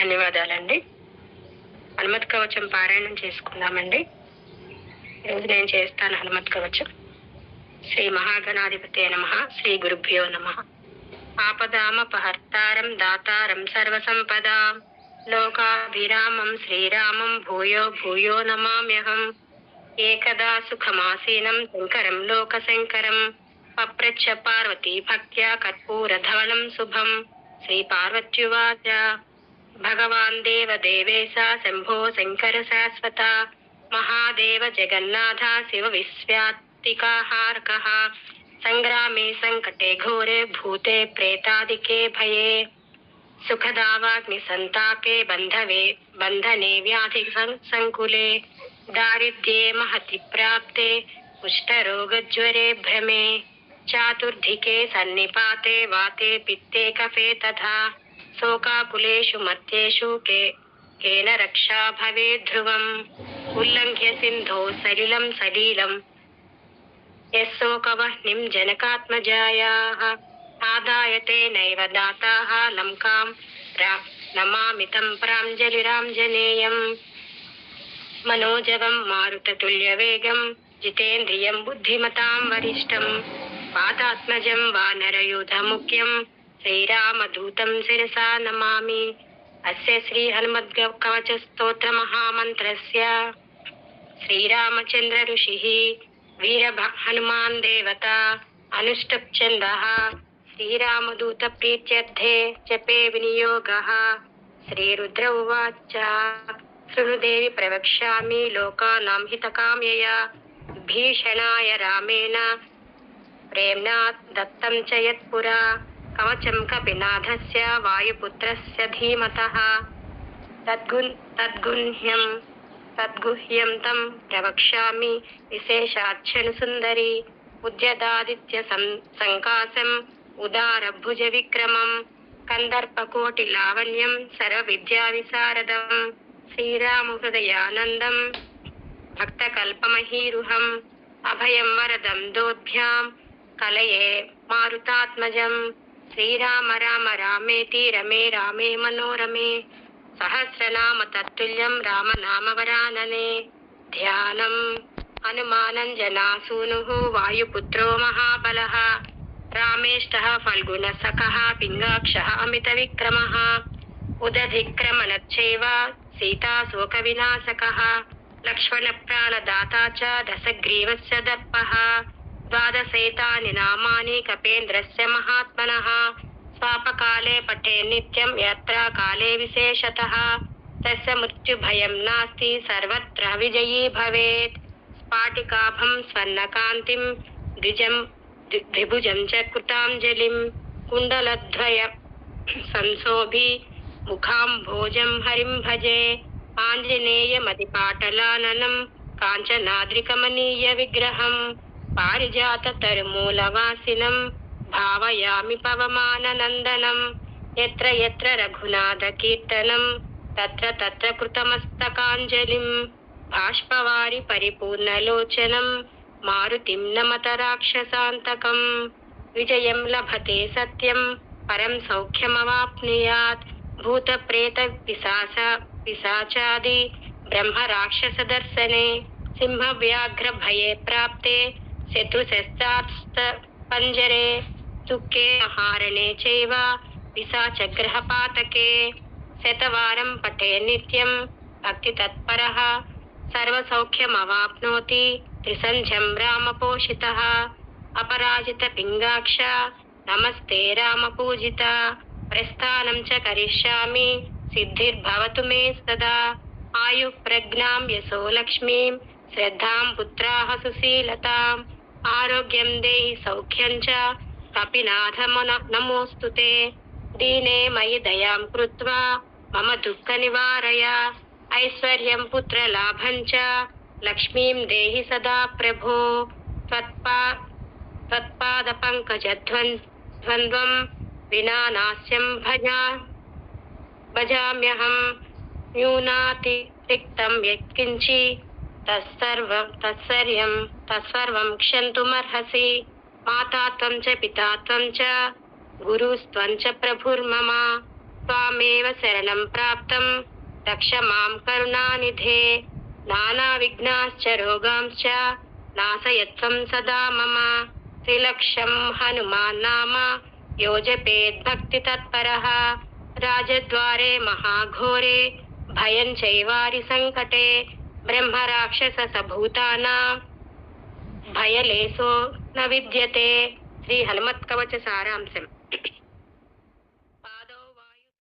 ధన్యవాదాలండి. హనుమత్ కవచం పారాయణం చేసుకుందామండి. ఈరోజు నేను చేస్తాను హనుమత్ కవచం. శ్రీ మహాగణాధిపతే నమః. శ్రీ గురుభ్యో నమః. ఆపదామపహర్తారం దాతారం సర్వసంపదాం లోకాభిరామం శ్రీరామం భూయో భూయో నమామ్యహం. ఏకదా సుఖమాసీనం శంకరం లోకశంకరం పప్రచ్ఛ పార్వతీ భక్త్యా కర్పూరధవళం శుభం. శ్రీ పార్వత్యువాచ భగవాన్ దేవదేవేశ శంభో శంకర శాశ్వత మహాదేవ జగన్నాథ శివ విశ్వాత్తికాహారకః. సంగ్రామే సంకటే ఘోరే భూతే ప్రేతాదికే భయే సుఖదావాగ్ని సంతాపే బంధనే వ్యాధి సంకులే దారిద్ర్యే మహతి ప్రాప్తే కుష్ఠరోగజ్వరే భ్రమే చాతుర్ధికే సన్నిపాతే వాతే పిత్తే కఫే తథా శోకాకులేషు మధ్యేషు కేన రక్షా భవే ధ్రువం. ఉల్లంఘ్య సింధో సలీలం యశోకవహ్నిం జనకాత్మజాయాః ఆదాయతే నైవ దాతాః లంకాం నమామితం ప్రాంజలిరాంజనేయం. మనోజవం మారుతతుల్యవేగం జితేంద్రియం బుద్ధిమతాం వరిష్టం పాతాత్మజం వానరయూథముఖ్యం శ్రీరామదూతం శిరసా నమామి. అస్య శ్రీ హనుమద్ కవచ స్తోత్ర మహామంత్రస్య శ్రీరామచంద్ర ఋషిః వీర హనుమాన్ దేవత అనుష్టప్ ఛందః శ్రీరామదూత ప్రీత్యర్థే జపే వినియోగః. శ్రీరుద్ర ఉవాచ శృణుదేవి ప్రవక్ష్యామి లోకానాం హితకామ్యయా భీషణాయ రామేణ ప్రేమ్నా దత్తం చ యత్పురా కవచం కపినాథస్య వాయుపుత్రస్య ధీమతః తద్గుహ్యం తం ప్రవక్ష్యామి విశేషాచ్చను సుందరి ఉద్యదాదిత్య సంకాశం ఉదారభుజ విక్రమం కందర్పకోటి లావణ్యం సర్వ విద్యా విశారదం శ్రీరామ హృదయానందం భక్తకల్పమహీరుహం అభయం వరదం దోభ్యాం కలయే మారుతాత్మజం. శ్రీరామ రామ రామేతి రమే రామే మనోరమే సహస్రనామ తత్తుల్యం రామనామవరాననే. ధ్యానం హనుమానంజనాసూనుః వాయుపుత్రో మహాబలః రామేష్టః ఫల్గుణ సఖః పింగాక్షః అమిత విక్రమః ఉదధిక్రమణచ్చైవ సీతా శోక వినాశకః లక్ష్మణ ప్రాణదాతా చ దశగ్రీవస్య దర్పః. ద్వాదశైతాని నామాని కపేంద్రస్య మహాత్మనః స్వాపకాలే పఠే నిత్యం యాత్రా కాలే విశేషతః తస్య మృత్యుభయం నాస్తి సర్వత్ర విజయీ భవేత్. స్ఫాటికాభం స్వర్ణకాంతిం ద్విభుజం చ కృతాంజలిం కుండలద్వయ సంశోభి ముఖాంభోజం హరిం భజే. ఆంజనేయమతిపాటలాననం కాంచనాద్రికమనీయ విగ్రహం పారిజాత తరుమూలవాసినం భావయామి పవమాననందనం. యత్ర యత్ర రఘునాథ కీర్తనం తత్ర తత్ర కృతమస్తకాంజలిం బాష్పవారి పరిపూర్ణలోచనం మారుతిం నమత రాక్షసాంతకం. విజయం లభతే సత్యం పరం సౌఖ్యమవాప్నుయాత్ భూత ప్రేత పిశాచాది బ్రహ్మ రాక్షస దర్శనే సింహ వ్యాఘ్ర భయే ప్రాప్తే శత్రుశస్త్రాస్త్ర పంజరే దుఃఖే మహారణే చైవ పిశాచగ్రహ పాతకే. శతవారం పఠే నిత్యం భక్తి తత్పరః సర్వసౌఖ్యమవాప్నోతి త్రిసంధ్యం రామపోషితః. అపరాజిత పింగాక్ష నమస్తే రామపూజిత ప్రస్థానం చ కరిష్యామి సిద్ధిర్భవతు మే సదా. ఆయు ప్రజ్ఞాం యశో లక్ష్మీం శ్రద్ధాం పుత్రాః సుశీలతాం ఆరోగ్యం దేహి సౌఖ్యం చ కపినాథ నమోస్తుతే. దీనే మయి దయాం కృత్వా మమ దుఃఖ నివారయ ఐశ్వర్యం పుత్రలాభం చ లక్ష్మీం దేహి సదా ప్రభో. త్వత్పాద పంకజద్వంద్వం వినా నాస్యం భజామ్యహం. న్యూనాతిరిక్తం యత్కించి తత్సర్వం క్షంతుమర్హసి. మాతా త్వం చ పితా త్వం చ గురుస్త్వం చ ప్రభుర్మమ. త్వామేవ శరణం ప్రాప్తం రక్ష మాం కరుణానిధే నానా విఘ్నాశ్చ రోగాంశ్చ నాశయత్వం సదా మమ త్రిలక్ష్యం హనుమాన్ నామ యోజపేద్భక్తి తత్పరః రాజద్వారే మహాఘోరే భయం చైవారి సంకటే బ్రహ్మ రాక్షస సభూతానాం భయలేశో న విద్యతే. శ్రీ హనుమత్ కవచ సారాంశం.